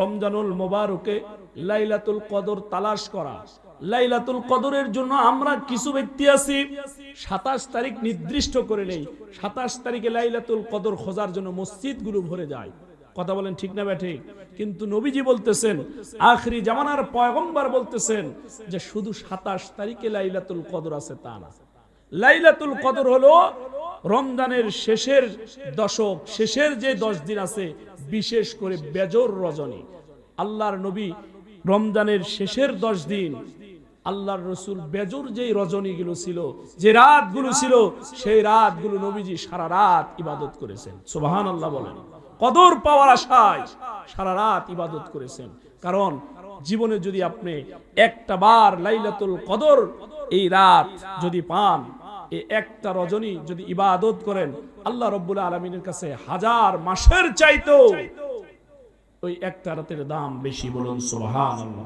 রমজানুল মোবারকে লাইলাতুল কদর তালাশ করা। লাইলাতুল কদরের জন্য আমরা কিছু ব্যক্তি আছি 27 তারিখ নির্দিষ্ট করে নেই, 27 তারিখে লাইলাতুল কদর খোঁজার জন্য মসজিদগুলো ভরে যায়। কথা বলেন ঠিক না ব্যাঠিক? কিন্তু নবীজি বলতেছেন, আখরি জামানার পয়গম্বর বলতেছেন যে শুধু 27 তারিখে লাইলাতুল কদর আছে তা না। লাইলাতুল কদর হলো রমজানের শেষের দশক, শেষের যে 10 দিন আছে, বিশেষ করে বেজর রজনী। আল্লাহর নবী রমজানের শেষের 10 দিন আল্লাহর রসুল বেজর যে রজনীগুলো ছিল, যে রাতগুলো ছিল, সেই রাতগুলো নবীজি সারা রাত ইবাদত করেছেন। সুবহানাল্লাহ বলেন। কদর পাওয়ার আশায় সারা রাত ইবাদত করেছেন। কারণ জীবনে যদি আপনি একটা বার লাইলাতুল কদর এই রাত যদি পান, এই একটা রজনী যদি ইবাদত করেন, আল্লাহ রাব্বুল আলামিনের কাছে 1000 মাসের চাইতেও ওই একটা রাতের দাম বেশি। বলুন সুবহানাল্লাহ।